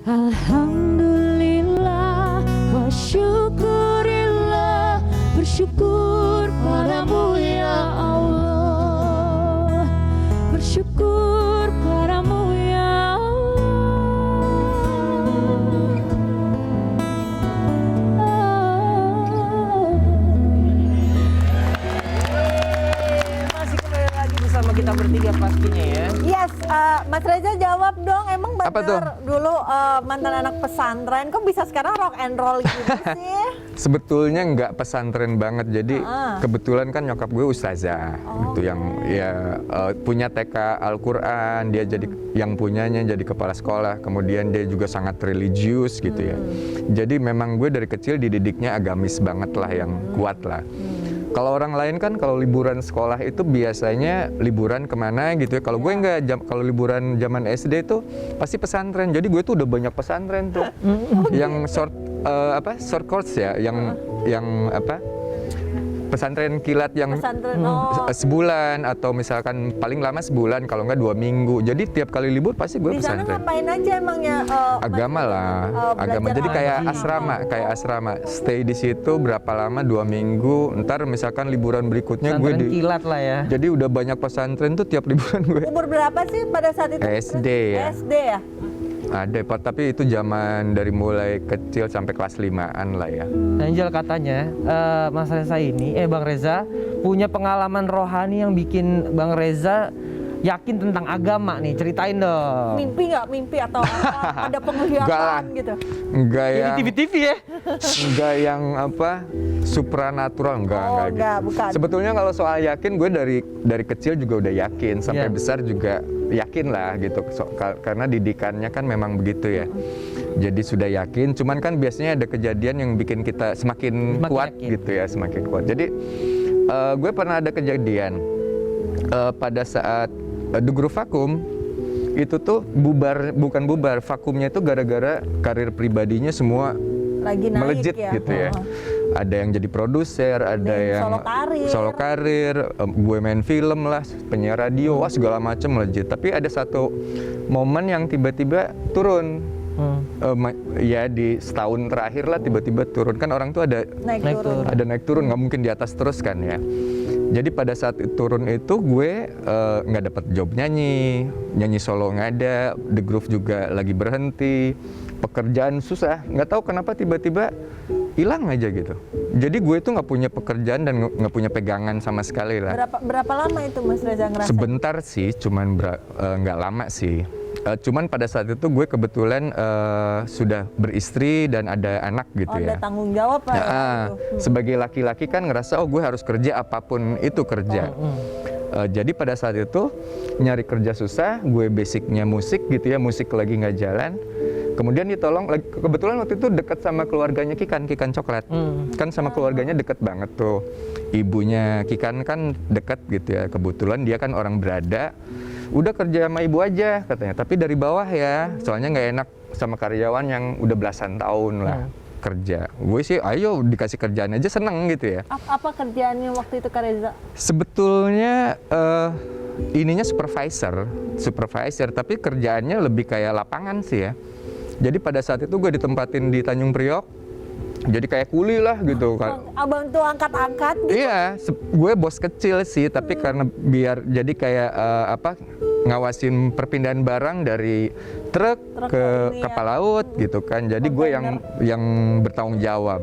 Alhamdulillah wa syukurillah, bersyukur padamu ya Allah, bersyukur padamu ya Masih kembali lagi bersama kita bertiga pastinya ya. Yes, Mas Reza jawab dong. Emang Apa tuh? benar dulu mantan anak pesantren, kok bisa sekarang rock and roll gitu sih? Sebetulnya nggak pesantren banget, jadi kebetulan kan nyokap gue ustazah, gitu yang ya punya TK Al-Quran, dia jadi yang punyanya jadi kepala sekolah, kemudian dia juga sangat religius gitu ya. Jadi memang gue dari kecil dididiknya agamis banget lah, yang kuat lah. Kalau orang lain kan kalau liburan sekolah itu biasanya liburan kemana gitu ya. Kalau gue nggak, kalau liburan zaman SD itu pasti pesantren. Jadi gue tuh udah banyak pesantren tuh, yang short course ya, yang pesantren kilat yang Pesantren, sebulan atau misalkan paling lama sebulan, kalau nggak 2 minggu. Jadi tiap kali libur pasti gue di sana pesantren. ngapain aja emangnya? Agama lah, agama. Jadi kayak asrama, stay di situ berapa lama, 2 minggu. Ntar misalkan liburan berikutnya gue Pesantren kilat lah ya. Jadi udah banyak pesantren tuh tiap liburan gue. Umur berapa sih pada saat itu? SD ya. SD ya? Ada, tapi itu zaman dari mulai kecil sampai kelas 5-an lah ya. Angel katanya Mas Reza ini, Bang Reza punya pengalaman rohani yang bikin Bang Reza yakin tentang agama nih, ceritain dong. Mimpi nggak? Mimpi atau apa? Ada penglihatan gitu? Enggak Jadi yang TV-TV ya? enggak yang supranatural, enggak enggak, gitu. bukan. Sebetulnya kalau soal yakin, gue dari kecil juga udah yakin, sampai besar juga yakin lah gitu. Karena didikannya kan memang begitu ya. Jadi sudah yakin, cuman kan biasanya ada kejadian yang bikin kita semakin kuat yakin. gitu ya, semakin kuat. Jadi gue pernah ada kejadian pada saat The Groove Vakum itu tuh bukan bubar, vakumnya itu gara-gara karir pribadinya semua Lagi naik melejit ya? gitu ya. Ada yang jadi produser, ada yang solo karir, gue main film lah, penyiar radio, wah segala macam melejit. Tapi ada satu momen yang tiba-tiba turun. Ya di setahun terakhir lah tiba-tiba turun, kan orang tuh ada naik turun, nggak mungkin di atas terus kan ya. Jadi pada saat turun itu gue nggak dapat job nyanyi solo nggak ada, The Groove juga lagi berhenti, pekerjaan susah, nggak tahu kenapa tiba-tiba hilang aja gitu. Jadi gue tuh nggak punya pekerjaan dan nggak punya pegangan sama sekali lah. Berapa lama itu Mas Reza ngerasain? Sebentar sih, cuman nggak lama sih. Cuman pada saat itu gue kebetulan sudah beristri dan ada anak gitu ya. Ada tanggung jawab lah ya. Sebagai laki-laki kan ngerasa gue harus kerja apapun itu kerja. Jadi pada saat itu nyari kerja susah, gue basicnya musik gitu ya, musik lagi nggak jalan. Kemudian ditolong, kebetulan waktu itu dekat sama keluarganya Kikan Coklat. Kan sama keluarganya deket banget tuh. Ibunya Kikan kan deket gitu ya, kebetulan dia kan orang Berada. Udah kerja sama ibu aja katanya, tapi dari bawah ya, soalnya nggak enak sama karyawan yang udah belasan tahun lah kerja. Gue sih ayo dikasih kerjaan aja seneng gitu ya. Apa kerjaannya waktu itu Kak Reza? Sebetulnya ininya supervisor, tapi kerjaannya lebih kayak lapangan sih ya. Jadi pada saat itu gue ditempatin di Tanjung Priok, jadi kayak kuli lah gitu kan. Abang tuh angkat-angkat gitu? Iya, gue bos kecil sih, tapi karena biar jadi kayak ngawasin perpindahan barang dari truk ke kapal laut gitu kan. Jadi gue yang bertanggung jawab.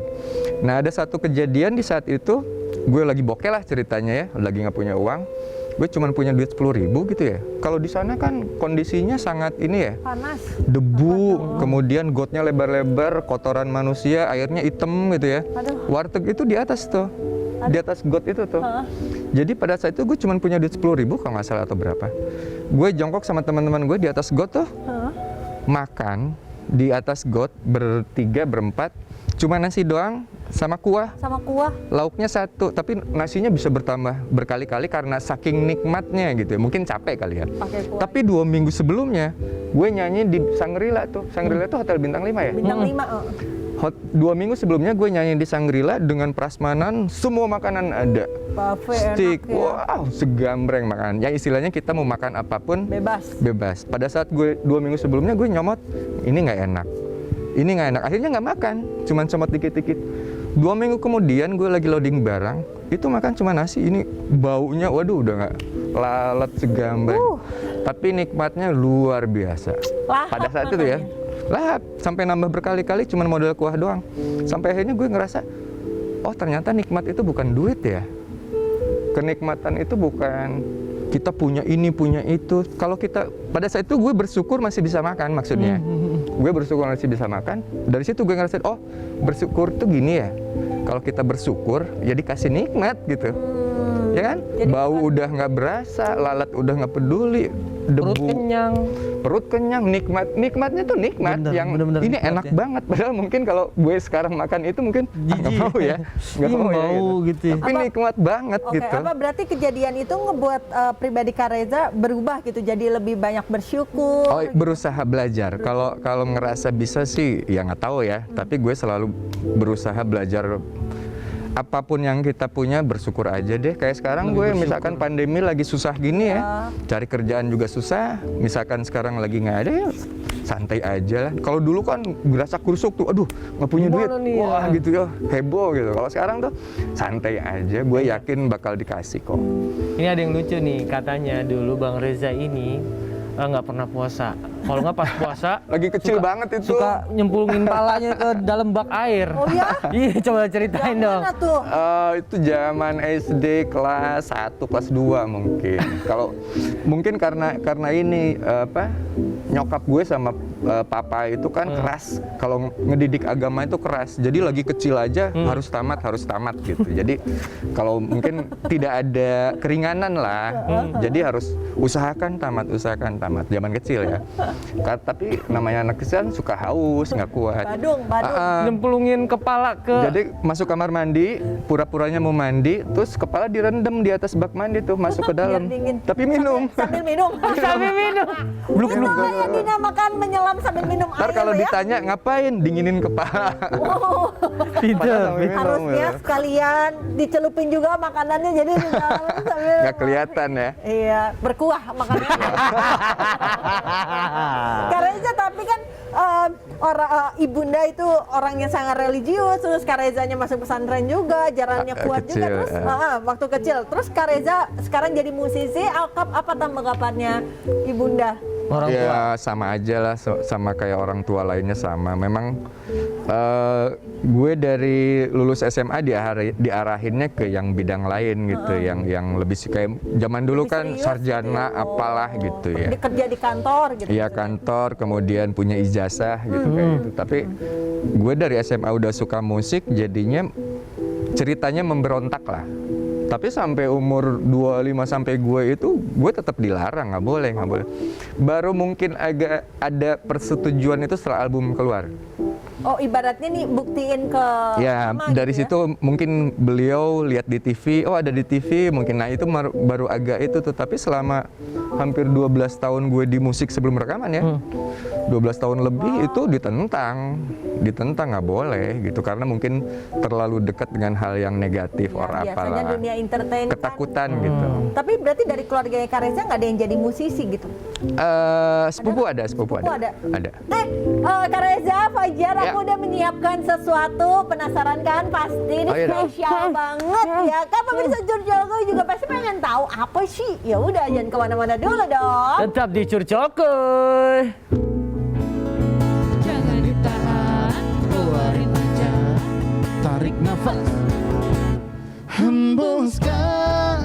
Nah ada satu kejadian di saat itu, gue lagi bokeh lah ceritanya ya, lagi nggak punya uang. Gue cuma punya duit 10.000 gitu ya. Kalau di sana kan kondisinya sangat ini ya, panas, debu, kemudian gotnya lebar-lebar, kotoran manusia, airnya hitam gitu ya. Warteg itu di atas tuh, di atas got itu tuh. Jadi pada saat itu gue cuma punya duit 10.000 kalau nggak salah atau berapa. Gue jongkok sama teman-teman gue di atas got tuh, makan di atas got bertiga berempat, cuma nasi doang sama kuah. Lauknya satu, tapi nasinya bisa bertambah berkali-kali karena saking nikmatnya gitu. Mungkin capek kali ya. Tapi 2 minggu sebelumnya gue nyanyi di Shangri-La tuh. Shangri-La tuh hotel bintang 5 ya? Bintang 5. 2 minggu sebelumnya gue nyanyi di Shangri-La dengan prasmanan, semua makanan ada. Buffet Steak, enak ya. wow, segambreng makan. Ya istilahnya kita mau makan apapun Bebas. Pada saat gue 2 minggu sebelumnya gue nyomot, ini nggak enak. Ini nggak enak. Akhirnya nggak makan, cuman comot dikit-dikit. 2 minggu kemudian gue lagi loading barang, itu makan cuma nasi. Ini baunya, waduh udah nggak lalat segambreng. Tapi nikmatnya luar biasa. Lahap Pada saat itu ya, lahap sampai nambah berkali-kali cuman modal kuah doang. Sampai akhirnya gue ngerasa, oh ternyata nikmat itu bukan duit ya. Kenikmatan itu bukan kita punya ini, punya itu. Kalau kita, pada saat itu gue bersyukur masih bisa makan maksudnya. Gue bersyukur masih bisa makan. Dari situ gue ngerasain, oh bersyukur tuh gini ya. Kalau kita bersyukur, ya dikasih nikmat gitu. Ya kan? Jadi Bau udah nggak berasa, lalat udah nggak peduli, debu. Perut kenyang, nikmatnya tuh nikmat. Bener, yang bener-bener ini nikmat enak ya. banget. Padahal mungkin kalau gue sekarang makan itu mungkin nggak mau ya, nggak Ih, mau ya. mau gitu ya. Tapi nikmat banget Oke, gitu. apa berarti kejadian itu ngebuat pribadi Kak Reza berubah gitu, jadi lebih banyak bersyukur? Oh, berusaha belajar. Kalau ngerasa bisa sih, ya nggak tahu ya. Tapi gue selalu berusaha belajar. Apapun yang kita punya bersyukur aja deh. Kayak sekarang gue misalkan pandemi lagi susah gini ya, cari kerjaan juga susah. Misalkan sekarang lagi nggak ada ya santai aja lah. Kalau dulu kan berasa kusuk tuh, aduh nggak punya duit, wah gitu ya, heboh gitu. Kalau sekarang tuh santai aja. Gue yakin bakal dikasih kok. Ini ada yang lucu nih, katanya dulu Bang Reza ini nggak pernah puasa. Kalau nggak pas puasa, Lagi kecil banget itu. suka nyemplungin palanya ke dalam bak air. Oh ya? Iya, coba ceritain dong. Mana tuh? Itu zaman SD kelas 1, kelas 2 mungkin. Kalau mungkin karena ini nyokap gue sama papa itu kan keras. Kalau ngedidik agama itu keras. Jadi lagi kecil aja harus tamat gitu. Jadi kalau mungkin tidak ada keringanan lah. Jadi harus usahakan tamat. Zaman kecil ya. Tapi namanya anak kecil kan suka haus, nggak kuat. Badung. Nyemplungin kepala ke. Jadi masuk kamar mandi, pura-puranya mau mandi, terus kepala direndam di atas bak mandi tuh, masuk ke dalam. dingin. Tapi minum. Sambil minum. Sampai minum. Itu yang dinamakan menyelam sambil minum Ntar air kalau ya. ditanya ngapain, dinginin kepala. Oh, Pinter. Minum, harusnya ya. sekalian dicelupin juga makanannya, jadi di dalam sambil Nggak kelihatan ya. Iya, berkuah makanannya. Kak Reza, tapi kan ibunda itu orang yang sangat religius, terus Kak Rezanya masuk pesantren juga, jalannya kuat juga, Kecil, terus waktu kecil. Terus Kak Reza sekarang jadi musisi, apa tanggapannya ibunda? Orang tua. Ya sama aja lah, sama kayak orang tua lainnya sama. Memang gue dari lulus SMA diarahinnya ke yang bidang lain gitu, yang lebih kayak zaman dulu Lebih kan serius sarjana gitu. apalah gitu ya. Kerja di kantor gitu. Iya kantor, kemudian punya ijazah gitu kayak gitu. Tapi gue dari SMA udah suka musik, jadinya ceritanya memberontak lah. Tapi sampai umur 25 sampai gue tetap dilarang, nggak boleh. Baru mungkin agak ada persetujuan itu setelah album keluar. Oh, ibaratnya nih buktiin ke Ya, mama dari gitu situ mungkin beliau lihat di TV, oh ada di TV, mungkin nah itu baru agak itu tuh. Tapi selama hampir 12 tahun gue di musik sebelum rekaman ya, 12 tahun lebih itu ditentang nggak boleh gitu, karena mungkin terlalu dekat dengan hal yang negatif ya. orang Biasanya apalah, dunia entertain ketakutan kan. gitu. Tapi berarti dari keluarganya Kak Reza nggak ada yang jadi musisi gitu? Sepupu ada. Kak Reza, Fajar, Ya. aku udah menyiapkan sesuatu, penasaran kan? Pasti ini Oh, iya. spesial banget ya. Kan pemirsa Curcoko juga pasti pengen tahu apa sih? Ya udah, jangan kemana-mana dulu dong. Tetap di Curcokoy. Jangan ditahan, keluarin aja. Tarik nafas, hembuskan,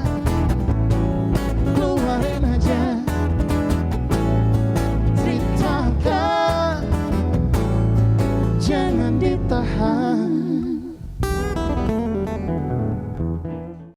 keluarin aja. Ceritakan, jangan ditahan.